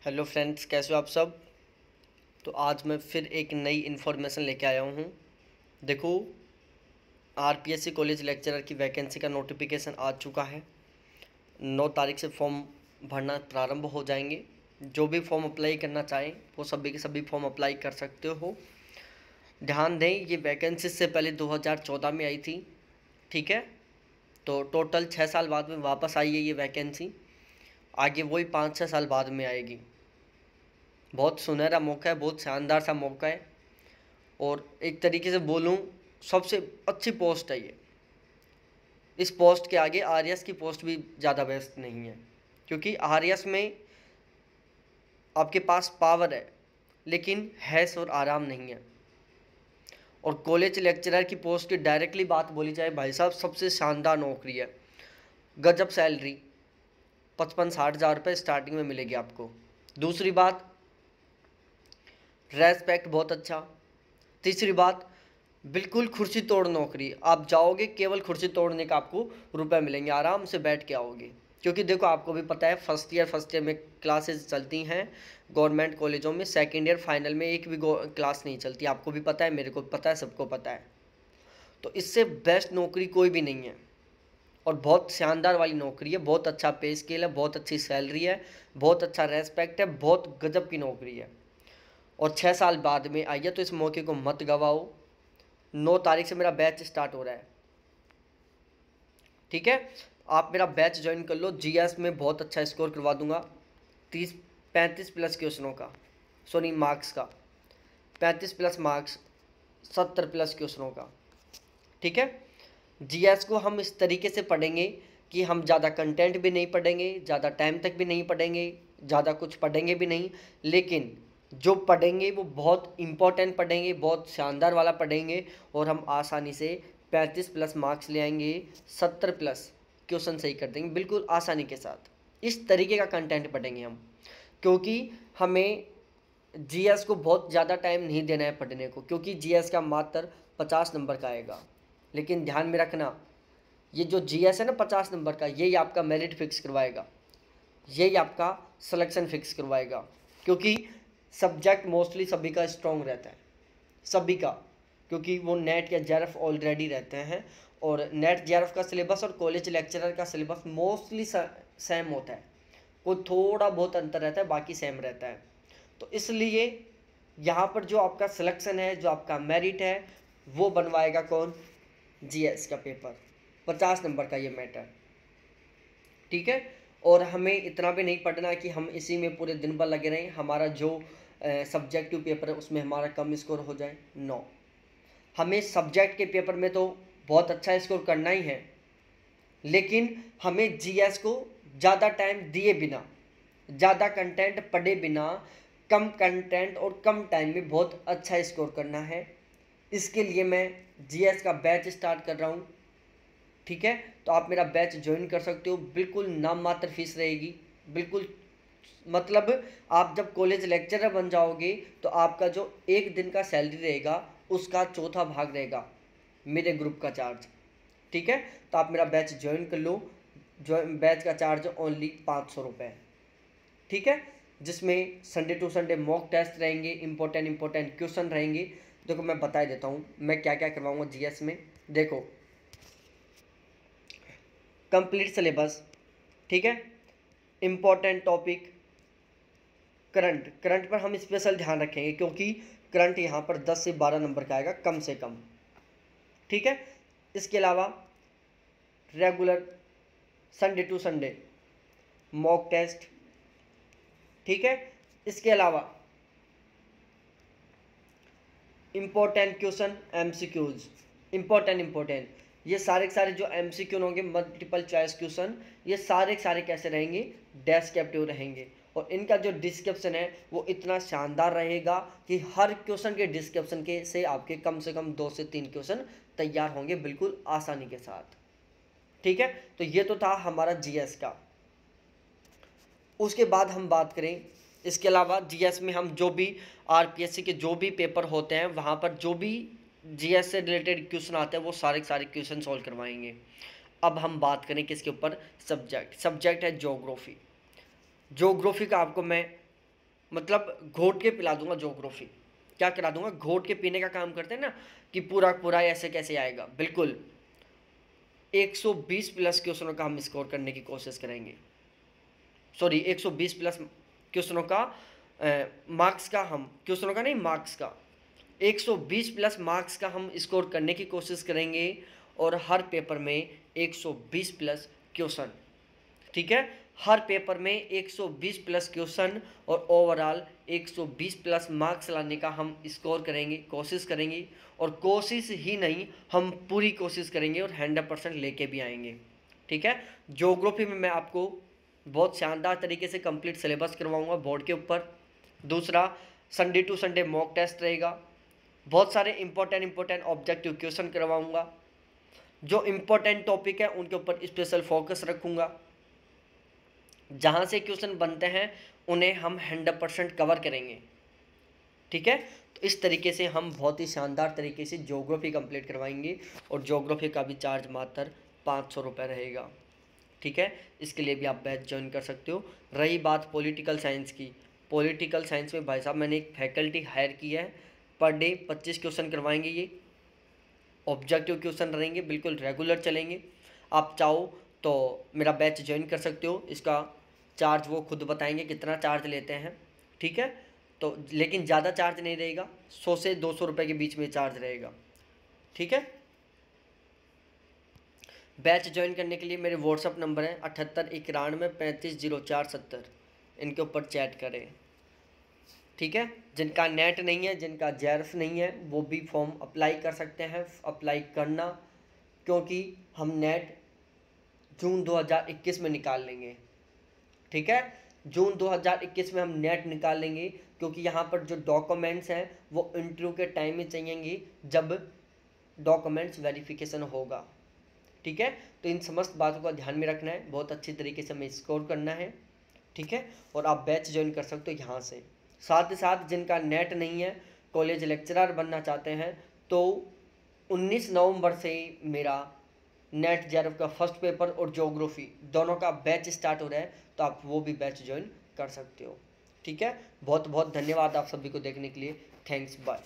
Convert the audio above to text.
Hello friends, कैसे हो आप सब। तो आज मैं फिर एक नई इन्फॉर्मेशन लेके आया हूँ। देखो, आरपीएससी कॉलेज लेक्चरर की वैकेंसी का नोटिफिकेशन आ चुका है। 9 तारीख से फॉर्म भरना प्रारंभ हो जाएंगे। जो भी फॉर्म अप्लाई करना चाहें वो सभी के सभी फॉर्म अप्लाई कर सकते हो। ध्यान दें, ये वैकेंसी से पहले 2014 में आई थी। ठीक है, तो टोटल 6 साल बाद में वापस आई है ये वैकेंसी। आगे वही 5-6 साल बाद में आएगी। बहुत सुनहरा मौका है, बहुत शानदार सा मौका है। और एक तरीके से बोलूँ, सबसे अच्छी पोस्ट है ये। इस पोस्ट के आगे आरएस की पोस्ट भी ज़्यादा बेस्ट नहीं है, क्योंकि आरएस में आपके पास पावर है लेकिन हैस और आराम नहीं है। और कॉलेज लेक्चरर की पोस्ट की डायरेक्टली बात बोली जाए भाई साहब, सबसे शानदार नौकरी है। गजब सैलरी, 55-60 हज़ार रुपये स्टार्टिंग में मिलेगी आपको। दूसरी बात, रेस्पेक्ट बहुत अच्छा। तीसरी बात, बिल्कुल कुर्सी तोड़ नौकरी। आप जाओगे, केवल कुर्सी तोड़ने का आपको रुपए मिलेंगे, आराम से बैठ के आओगे। क्योंकि देखो, आपको भी पता है फर्स्ट ईयर में क्लासेस चलती हैं गवर्नमेंट कॉलेजों में। सेकंड ईयर फाइनल में एक भी क्लास नहीं चलती। आपको भी पता है, मेरे को पता है, सबको पता है। तो इससे बेस्ट नौकरी कोई भी नहीं है। और बहुत शानदार वाली नौकरी है, बहुत अच्छा पे स्केल है, बहुत अच्छी सैलरी है, बहुत अच्छा रेस्पेक्ट है, बहुत गजब की नौकरी है। और 6 साल बाद में आई है, तो इस मौके को मत गवाओ। 9 तारीख से मेरा बैच स्टार्ट हो रहा है। ठीक है, आप मेरा बैच ज्वाइन कर लो। जीएस में बहुत अच्छा स्कोर करवा दूंगा। 30-35 प्लस क्वेश्चनों का, सॉरी मार्क्स का, 35 प्लस मार्क्स, 70 प्लस क्वेश्चनों का। ठीक है, जीएस को हम इस तरीके से पढ़ेंगे कि हम ज़्यादा कंटेंट भी नहीं पढ़ेंगे, ज़्यादा टाइम तक भी नहीं पढ़ेंगे, ज़्यादा कुछ पढ़ेंगे भी नहीं, लेकिन जो पढ़ेंगे वो बहुत इम्पोर्टेंट पढ़ेंगे, बहुत शानदार वाला पढ़ेंगे। और हम आसानी से 35 प्लस मार्क्स ले आएंगे, 70 प्लस क्वेश्चन सही कर देंगे बिल्कुल आसानी के साथ। इस तरीके का कंटेंट पढ़ेंगे हम, क्योंकि हमें जीएस को बहुत ज़्यादा टाइम नहीं देना है पढ़ने को, क्योंकि जीएस का मात्र 50 नंबर का आएगा। लेकिन ध्यान में रखना, ये जो जीएस है ना 50 नंबर का, यही आपका मेरिट फिक्स करवाएगा, यही आपका सिलेक्शन फिक्स करवाएगा। क्योंकि सब्जेक्ट मोस्टली सभी का स्ट्रॉन्ग रहता है, सभी का, क्योंकि वो नेट या जेआरएफ ऑलरेडी रहते हैं। और नेट जेआरएफ का सिलेबस और कॉलेज लेक्चरर का सिलेबस मोस्टली सेम होता है। कोई थोड़ा बहुत अंतर रहता है, बाकी सेम रहता है। तो इसलिए यहाँ पर जो आपका सिलेक्शन है, जो आपका मेरिट है, वो बनवाएगा कौन? जीएस का पेपर, 50 नंबर का ये मैटर। ठीक है, और हमें इतना भी नहीं पढ़ना कि हम इसी में पूरे दिन भर लगे रहें, हमारा जो सब्जेक्टिव पेपर है उसमें हमारा कम स्कोर हो जाए। नो, हमें सब्जेक्ट के पेपर में तो बहुत अच्छा स्कोर करना ही है, लेकिन हमें जीएस को ज़्यादा टाइम दिए बिना, ज़्यादा कंटेंट पढ़े बिना, कम कंटेंट और कम टाइम में बहुत अच्छा स्कोर करना है। इसके लिए मैं जीएस का बैच स्टार्ट कर रहा हूँ। ठीक है, तो आप मेरा बैच ज्वाइन कर सकते हो, बिल्कुल नाम मात्र फीस रहेगी। बिल्कुल, मतलब आप जब कॉलेज लेक्चरर बन जाओगे तो आपका जो एक दिन का सैलरी रहेगा उसका चौथा भाग रहेगा मेरे ग्रुप का चार्ज। ठीक है, तो आप मेरा बैच ज्वाइन कर लो। जो बैच का चार्ज ओनली 500 रुपये है। ठीक है, जिसमें Sunday to Sunday mock test रहेंगे, इंपॉर्टेंट क्वेश्चन रहेंगे। देखो, मैं बता देता हूँ मैं क्या क्या करवाऊँगा जीएस में। देखो, कंप्लीट सिलेबस, ठीक है, इम्पोर्टेंट टॉपिक, करंट पर हम स्पेशल ध्यान रखेंगे, क्योंकि करंट यहाँ पर 10 से 12 नंबर का आएगा कम से कम। ठीक है, इसके अलावा regular Sunday to Sunday mock test. ठीक है, इसके अलावा इम्पोर्टेंट क्वेश्चन, एमसीक्यूज, इम्पोर्टेंट ये सारे के सारे जो एमसीक्यू होंगे, मल्टीपल चॉइस क्वेश्चन, ये सारे के सारे कैसे रहेंगे? डेस्क्रिप्टिव रहेंगे। और इनका जो डिस्क्रिप्शन है वो इतना शानदार रहेगा कि हर क्वेश्चन के डिस्क्रिप्शन के से आपके कम से कम 2 से 3 क्वेश्चन तैयार होंगे बिल्कुल आसानी के साथ। ठीक है, तो ये तो था हमारा जीएस का। उसके बाद हम बात करें, इसके अलावा जीएस में हम जो भी आरपीएससी के जो भी पेपर होते हैं, वहाँ पर जो भी जीएस से रिलेटेड क्वेश्चन आते हैं वो सारे के सारे क्वेश्चन सॉल्व करवाएंगे। अब हम बात करें किसके ऊपर? सब्जेक्ट है ज्योग्राफी। ज्योग्राफी का आपको मैं मतलब घोट के पिला दूंगा ज्योग्राफी। क्या करा दूंगा, घोट के पीने का काम करते हैं ना, कि पूरा पूरा ऐसे कैसे आएगा, बिल्कुल 120 प्लस क्वेश्चनों का हम स्कोर करने की कोशिश करेंगे। सॉरी 120 प्लस क्वेश्चनों का मार्क्स का, हम क्वेश्चनों का नहीं मार्क्स का, 120 प्लस मार्क्स का हम स्कोर करने की कोशिश करेंगे, और हर पेपर में 120 प्लस क्वेश्चन। ठीक है, हर पेपर में 120 प्लस क्वेश्चन और ओवरऑल 120 प्लस मार्क्स लाने का हम स्कोर करेंगे, कोशिश करेंगे। और कोशिश ही नहीं, हम पूरी कोशिश करेंगे और 100% लेके भी आएंगे। ठीक है, ज्योग्राफी में मैं आपको बहुत शानदार तरीके से कंप्लीट सिलेबस करवाऊंगा बोर्ड के ऊपर। दूसरा, Sunday to Sunday mock test रहेगा, बहुत सारे इंपॉर्टेंट ऑब्जेक्टिव क्वेश्चन करवाऊंगा, जो इंपॉर्टेंट टॉपिक है उनके ऊपर स्पेशल फोकस रखूंगा, जहाँ से क्वेश्चन बनते हैं उन्हें हम 100% कवर करेंगे। ठीक है, तो इस तरीके से हम बहुत ही शानदार तरीके से ज्योग्राफी कंप्लीट करवाएंगे, और ज्योग्राफी का भी चार्ज मात्र 500 रुपये रहेगा। ठीक है, इसके लिए भी आप बैच ज्वाइन कर सकते हो। रही बात पॉलिटिकल साइंस की, पॉलिटिकल साइंस में भाई साहब मैंने एक फैकल्टी हायर की है, पर डे 25 क्वेश्चन करवाएंगे, ये ऑब्जेक्टिव क्वेश्चन रहेंगे, बिल्कुल रेगुलर चलेंगे। आप चाहो तो मेरा बैच ज्वाइन कर सकते हो, इसका चार्ज वो खुद बताएंगे कितना चार्ज लेते हैं। ठीक है, तो लेकिन ज़्यादा चार्ज नहीं रहेगा, 100 से 200 रुपये के बीच में चार्ज रहेगा। ठीक है, बैच ज्वाइन करने के लिए मेरे व्हाट्सअप नंबर है 7891350470, इनके ऊपर चैट करें। ठीक है, जिनका नेट नहीं है, जिनका जेआरएफ नहीं है, वो भी फॉर्म अप्लाई कर सकते हैं, अप्लाई करना, क्योंकि हम नेट जून 2021 में निकाल लेंगे। ठीक है, जून 2021 में हम नेट निकाल लेंगे, क्योंकि यहाँ पर जो डॉक्यूमेंट्स हैं वो इंटरव्यू के टाइम में चाहिएंगे, जब डॉक्यूमेंट्स वेरिफिकेशन होगा। ठीक है, तो इन समस्त बातों का ध्यान में रखना है, बहुत अच्छी तरीके से हमें स्कोर करना है। ठीक है, और आप बैच ज्वाइन कर सकते हो यहाँ से। साथ ही साथ जिनका नेट नहीं है, कॉलेज लेक्चरर बनना चाहते हैं, तो 19 नवंबर से मेरा नेट जेआरएफ का फर्स्ट पेपर और ज्योग्राफी दोनों का बैच स्टार्ट हो रहा है, तो आप वो भी बैच ज्वाइन कर सकते हो। ठीक है, बहुत बहुत धन्यवाद आप सभी को देखने के लिए। Thanks, bye.